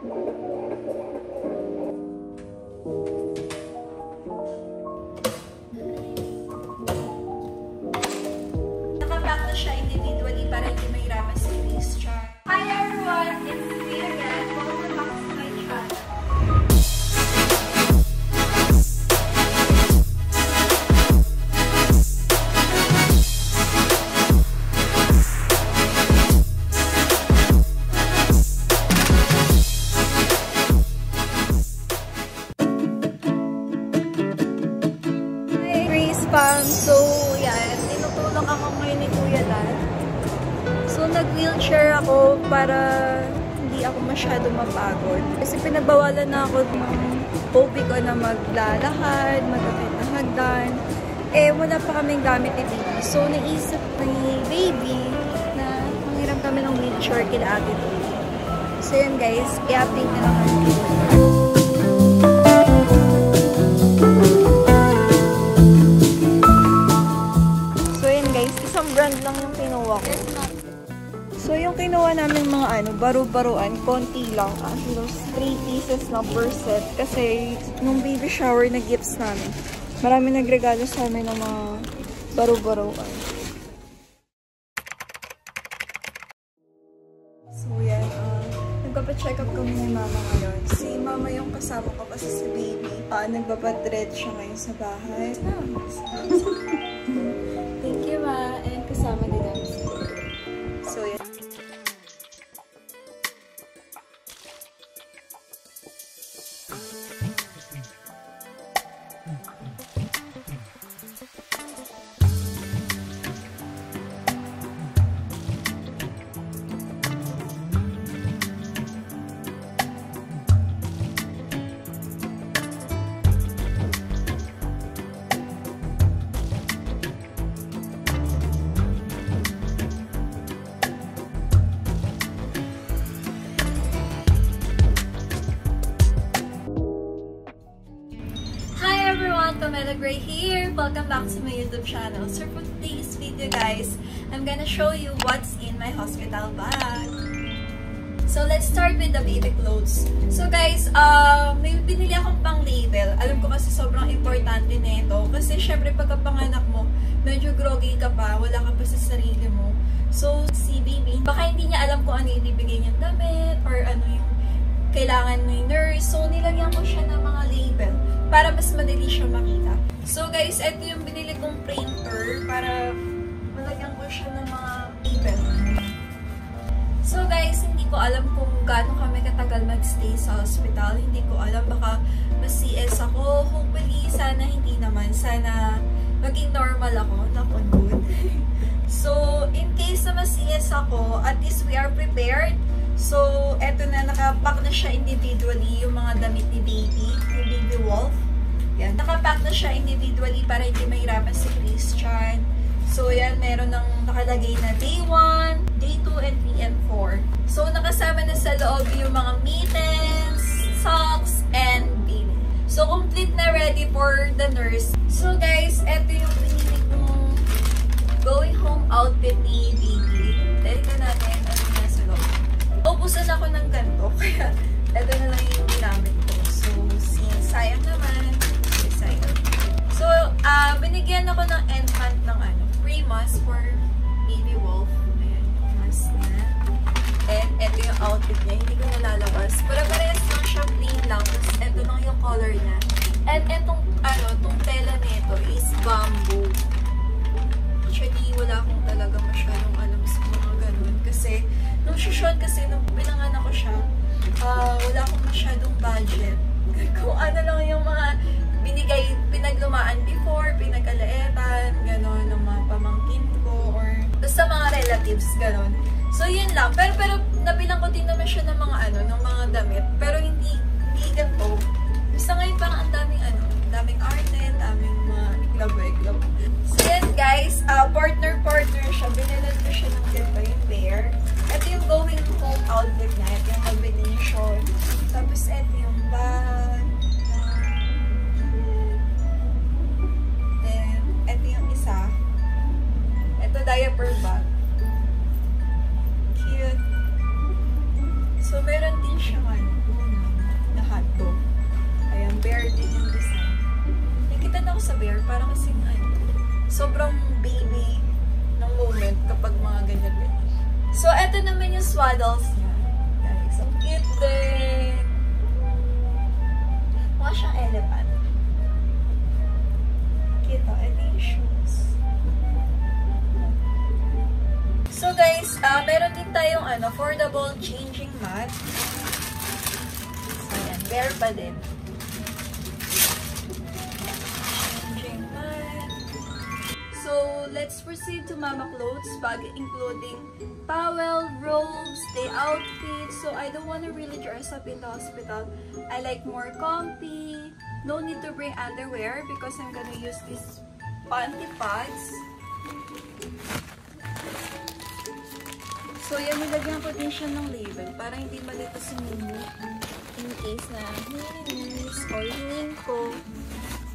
Nakapack na siya individually para hindi mahirapan si Christian. Hi everyone! It's me again. Welcome back to my channel. So, yan. Tinutulong ako ngayon ni Kuya Dan. So, nag-wheelchair ako para hindi ako masyado mapagod. Kasi pinagbawalan na ako ng OB ko na maglalakad, magkapit na hagdan. Eh, wala pa kaming gamit ni baby. So, naisip ni baby na manghiram kami ng wheelchair kila ate baby. So, yan guys. I-update na lang ang video. Brand lang yung kinuha ko. So, yung kinuha namin mga baro-baruan, konti lang. Those 3 pieces na per set. Kasi, nung baby shower na gifts namin, marami nagregalo sa amin ng mga baro-baruan. So, yan. Nagpapacheck up kami ni mama ngayon. Si mama yung kasama ko kasi si baby. Nagpapadread siya ngayon sa bahay. Thank you, ma. And kasama din namin si baby. So, yan. Pamela Gray here. Welcome back to my YouTube channel. So for today's video guys, I'm gonna show you what's in my hospital bag. So let's start with the baby clothes. So guys, may binili akong pang label. Alam ko kasi sobrang importante nito. Kasi syempre pagkapanganak mo, medyo groggy ka pa, wala ka pa sa sarili mo. So si baby, baka hindi niya alam kung ano yung ibibigay niyang damit or ano yung kailangan ni nurse. So nilagyan ko siya ng mga label para mas madali siya makita. So guys, ito yung binili kong printer para malagyan ko siya ng mga label. So guys, hindi ko alam kung gaano kami katagal mag-stay sa hospital. Hindi ko alam, baka mas-CS ako. Hopefully, sana hindi naman. Sana maging normal ako. Knock on wood. So, in case na mas-CS ako, at least we are prepared. So, eto na, nakapack na siya individually yung mga damit ni baby, yung baby wolf. Yan, nakapack na siya individually para hindi mahirapan si Christian. So, yan, meron ng nakalagay na day 1, day 2, and 3, and 4. So, nakasama na sa loob yung mga mittens, socks, and baby. So, complete na ready for the nurse. So, guys, eto yung pinili kong going home outfit ni baby. Dito natin, ano na sa loob. Ubusan ako ng ganito, kaya ito na lang yung ginamit ko. So, sayang naman. Sayang. So, binigyan ako ng end-month ng free mask for baby wolf. Ayan, mask na. And ito yung outfit niya. Hindi ko nalalabas. Pero parehas lang siya, plain lang. Tapos ito lang yung color niya. And itong, itong tela nito is bamboo. Actually, wala akong talaga masyadong alam sa mga ganun. Kasi, nung shoot kasi, nung pinanganak ko siya, wala akong masyadong budget. Kung ano lang yung mga pinaglumaan before, pinag-alaetan, gano'n, ng mga pamangkin ko, or basta mga relatives, gano'n. So, yun lang. Pero nabilang ko din naman siya ng mga ng mga damit. Pero hindi ganito. Basta ngayon parang ang daming arte, daming mga iklabo. So, yan guys, partner siya. Binilan ko siya ng ganito, yung pair. Ito yung going home outfit niya. Ito yung combination. Tapos, ito yung bag. Then, ito yung isa. Ito, diaper bag. Cute. So, meron din siyang na hotdog. Ayan, bear din yung design. Nakita na ako sa bear, parang kasing sobrang baby ng moment kapag mga ganyan. So, eto naman yung swaddles niya. Guys, ang cute din. Mukha siyang elephant. Cute, ito yung shoes. So guys, meron din tayong affordable changing mat. So, ayan, bear pa din. Changing mat. So, let's proceed to mama clothes bag, including towel, robes, day outfits. So, I don't want to really dress up in the hospital. I like more comfy. No need to bring underwear because I'm gonna use these panty pads. So, yan, nilagyan ko din siya ng label para hindi malito si Mumu in case na hinis or hinin ko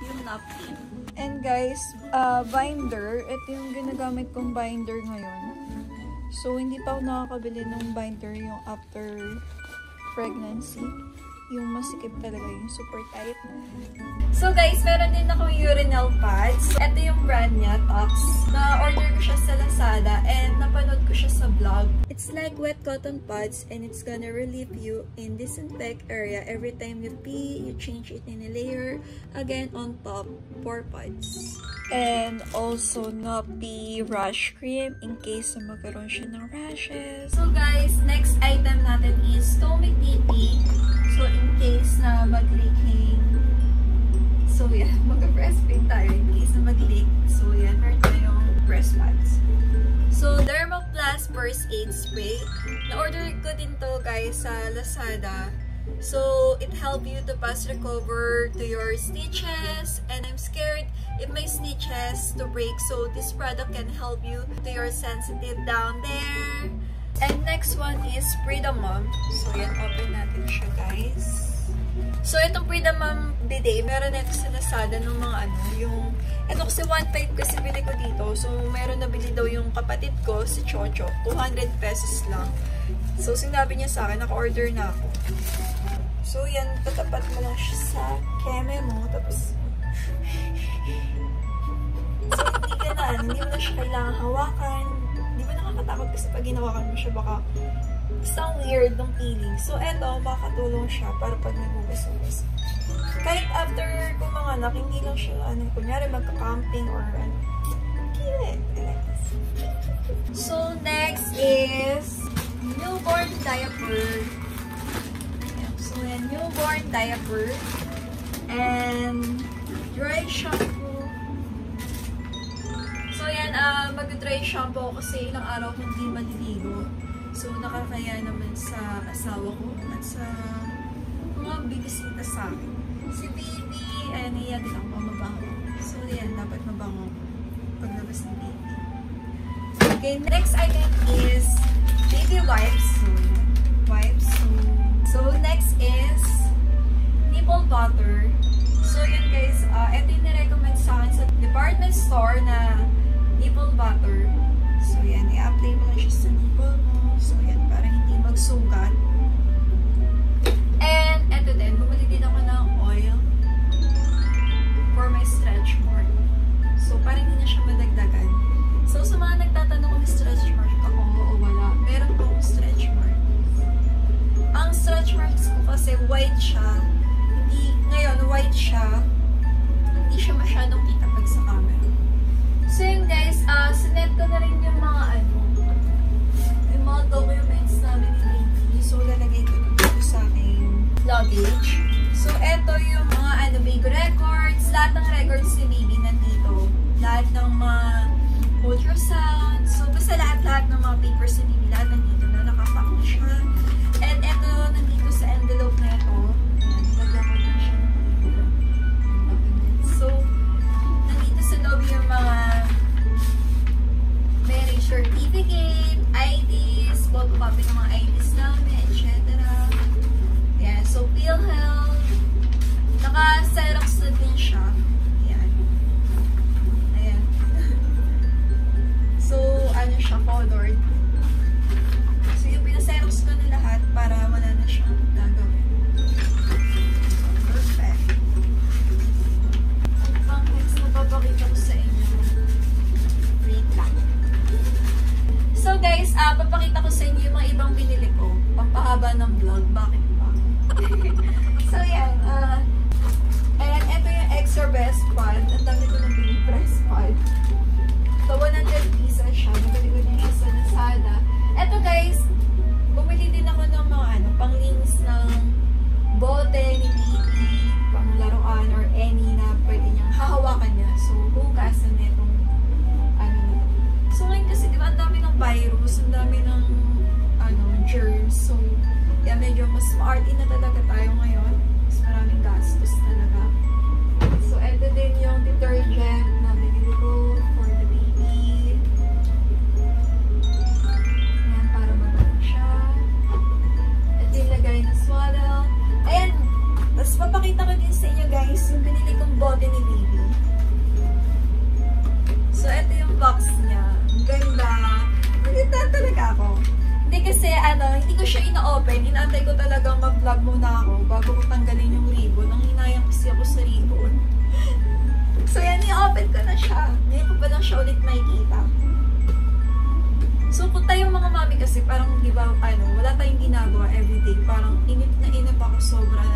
yung napkin. And guys, binder. Ito yung ginagamit kong binder ngayon. So, hindi pa ako nakakabili ng binder yung after pregnancy. Yung masikip talaga, yung super tight. So guys, meron din akong urinal pads. Ito yung brand niya, Tox. Na-order ko siya sa Lazada and napanood ko siya sa vlog. It's like wet cotton pads and it's gonna relieve you in disinfect area every time you pee, you change it in a layer. Again, on top, 4 pads. And also, no-pee rash cream in case na magkaroon siya ng rashes. So guys, next item natin is Tommy PP. So, in case na mag-leaking, so yan, mag-breastfeed tayo in case na mag-leak. So, yan, meron tayong breast pads. So, Dermaplast First Aid Spray. Na-order ko din to guys sa Lazada. So, it helps you to fast recover to your stitches. And I'm scared if my stitches to break. So, this product can help you to your sensitive down there. And next one is Freedom Mom. So, yan, open natin siya, guys. So, itong Freedom Mom bidet, meron ito sa Lazada ng mga yung, ito kasi 1.5 kasi bili ko dito. So, meron na bili daw yung kapatid ko, si Chocho. 200 pesos lang. So, sinabi niya sa akin, naka-order na ako. So, yan, tatapat mo lang siya sa keme mo. Tapos, so, hindi mo na siya kailangan hawakan. Nakakatakot kasi pag ginawakan mo siya, baka isang weird ng feeling. So, eto, makakatulong siya para pag nagugas-ugas. Kahit after kumanganak, hindi lang siya, kunyari magka-camping or cute. So, next is newborn diaper. So, yan, newborn diaper. And dry shampoo. So, yan, mag-dry shampoo kasi ilang araw kung hindi maliligo. So, nakakaya naman sa asawa ko at sa mga bibisita sa akin. Si baby, ayan, iya din ako mabango. So, yan, dapat mabango paglabas ng baby. Okay, next item is baby wipes. So, next is nipple butter. So, yan guys, ito yung nirecommend sa akin sa department store na nipple butter. So, yan. I-apply mo lang siya sa nipple mo. So, yan. Para hindi magsugat. And, eto din. Bumili din ako ng oil for my stretch mark. So, para hindi na siya madagdagan. So, sa mga nagtatanong kung stretch mark ako o wala, meron po akong stretch mark. Ang stretch marks ko kasi white siya. Ngayon, white siya. Hindi siya masyadong kita pag sa camera. So yun guys, sinet ko na rin yung mga yung mga documents namin ni baby. So lalagay ko dito sa aking luggage. So eto yung mga baby records. Lahat ng records ni baby nandito. Lahat ng mga ultrasound. So basta lahat ng mga papers ni baby. Lahat nandito na nakapack na siya. And eto nandito sa envelope na ito. Nilagyan ko na siya. So nandito sa loob yung mga certificate, IDs, photocopy ng mga IDs namin, etc. Ayan, so PhilHealth. Naka-Xerox na din siya. Ayan. Ayan. So, ano siya, colored. So, yung pina-Xerox ko na lahat para wala na siyang mas ma-art in na talaga tayo ngayon. Mas maraming gastos talaga. So, ito din yung detergent na binili ko for the baby. Ayan, para mabango siya. Ito yung lagay na swaddle. Ayan, tapos papakita ko din sa inyo guys, yung binili kong bote ni baby. So, ito yung box niya. Ang ganda. Naganda talaga ako. Hindi kasi, hindi ko siya ina-open. Inaantay ko talagang mag-vlog muna ako bago ko tanggalin yung ribbon. Nang hinayang kasi ako sa ribbon. So, yan, i-open ko na siya. Ngayon ko pa lang siya ulit makikita. So, kung tayong mga mami kasi, parang, di ba, wala tayong ginagawa everyday. Parang, inip na inip ako sobra.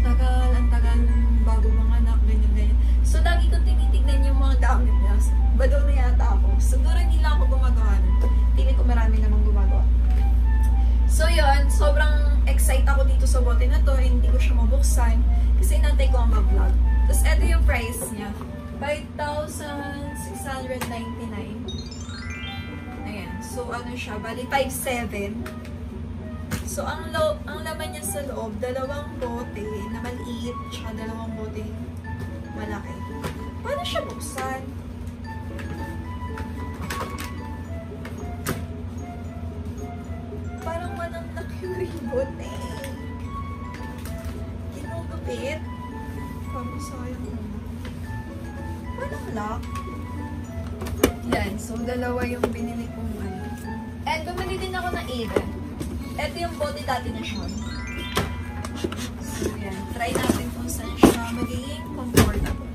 Ang tagal bago mga anak, ganyan. So, lagi ko tinitignan yung mga gamit niya. Badaw na yata ako. Siguro hindi lang ako gumagawa. Tingin ko marami namang gumagawa. So, yun. Sobrang excited ako dito sa bote na to. Hindi ko siya mabuksan. Kasi inantay ko ang mag-vlog. Tapos, ito yung price niya. 5,699. Ayan. So, siya? Bali, 5,700. So, ang laman niya sa loob, dalawang bote na maliit, tsaka dalawang bote malaki. Paano siya buksan? Parang walang lock yung ribbon eh. Kinugupit. Parang sayang naman. Walang lock. Yan. So, dalawa yung binili kong And bumili din ako ng Aiden. Ito yung bote dati na siya. So, yan. Try natin kung saan siya magiging comfortable.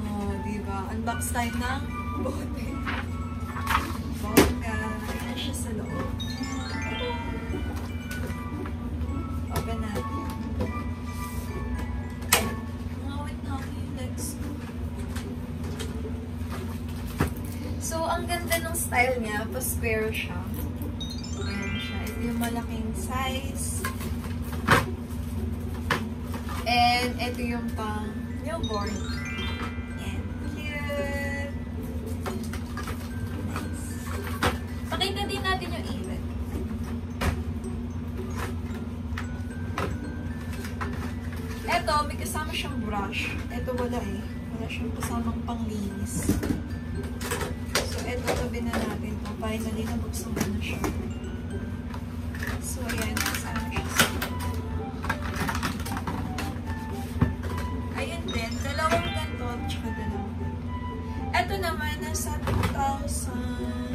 Oh, diba? Unbox tayo ng bote. Bongga. Ayan siya sa loob. Open natin. Ngawit na ako yung legs. So, ang ganda ng style niya. Pa-square siya. Ayan siya. Ito yung malaking size. And, ito yung pang newborn. Ayan. Cute. Nice. Pakita din natin yung Aiden. Ito, may kasama siyang brush. Ito wala eh. Wala siyang kasamang panglinis. Ito, tabi na natin ito. Finally, nabuksan ko na siya. So, ayan. Kasama siya sa ayun din. Dalawang ganito, tsaka dalawang ganito. Ito naman, nasa 2,000.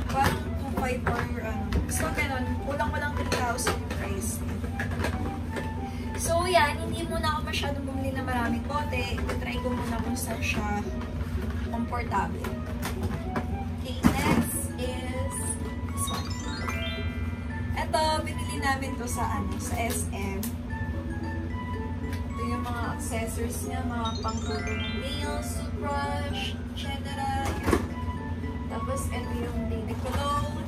Parang 2,500 or So, ganun. Kulang-kulang 3,000 yung price. So, yan. Hindi muna ako masyadong bumili na maraming bote. Ito-try ko muna kung saan siya comfortable. Next is this one. Ito, binili namin to sa SM. Ito yung mga accessories niya, mga pangtuto ng nails, toothbrush, etc. Tapos, ito yung baby cologne.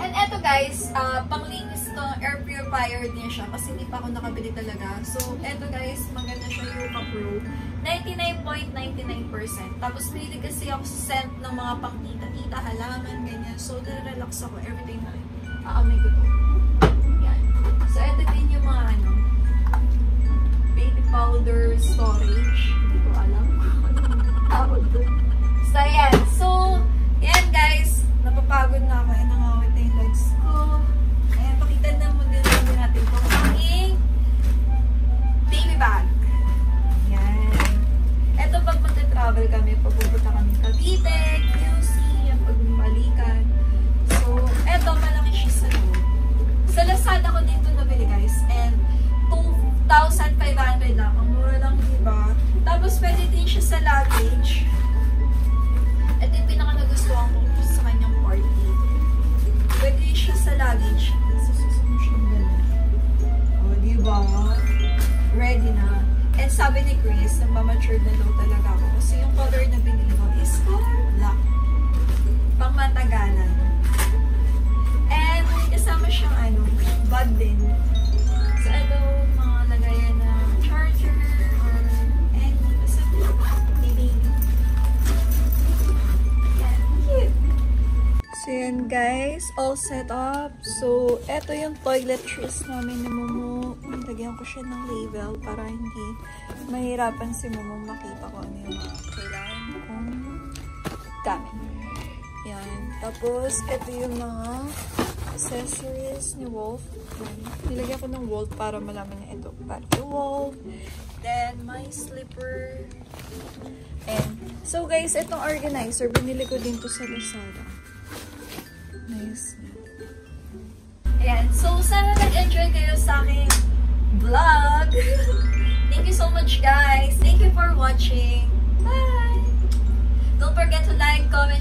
And ito guys, panglinis to, air purifier din siya kasi hindi pa ako nakabili talaga. So, ito guys, maganda siya yung Pro. 99.99%. Tapos, pili kasi ako sa scent ng mga pang-tita-tita, halaman, ganyan. So, relax ako every time na aamoy ko to. Yan. So, ito din yung mga baby powder storage. Hindi ko alam kung anong tawag doon. So, yan. So, yan guys. Napapagod na ako. Nangawit na yung legs ko. Ayan, pakita na mo din natin kung aking baby bag. Yan. Ito pag magta-travel kami, pagpupunta kami Cavite, QC, pag bumalikan. So, eto, malaki siya sa loob. Sa Lazada ko dito nabili guys. And, 2,500 lang. Ang mura lang, diba? Tapos, pwede din siya sa luggage. Ito yung pinaka-nagustuhan ko sa kanyang party. Pwede siya sa luggage. Susunod siyang gano'n. O, diba? Ready na. And sabi ni Chris, nagmamatured na daw talaga ako. Kasi yung color na binili ko is color black. Pang matagalan. And kasama siyang bag din. So, ito, mga lagayan na charger or any. Basta, maybe. guys, all set up. So, eto yung toiletries namin ni Momo. Lagyan ko siya ng label para hindi mahirapan si Momo makita ko ano yung mga kailangan kong gamit. Yan. Tapos, eto yung mga accessories ni Wolf. Yan. Nilagyan ko ng Wolf para malaman niya ito. Para kay Wolf. Then, my slipper. And, so guys, itong organizer, binili ko din to sa Lazada. Nice. Ayan. So, sana nag-enjoy kayo sa aking vlog. Thank you so much, guys. Thank you for watching. Bye! Don't forget to like, comment,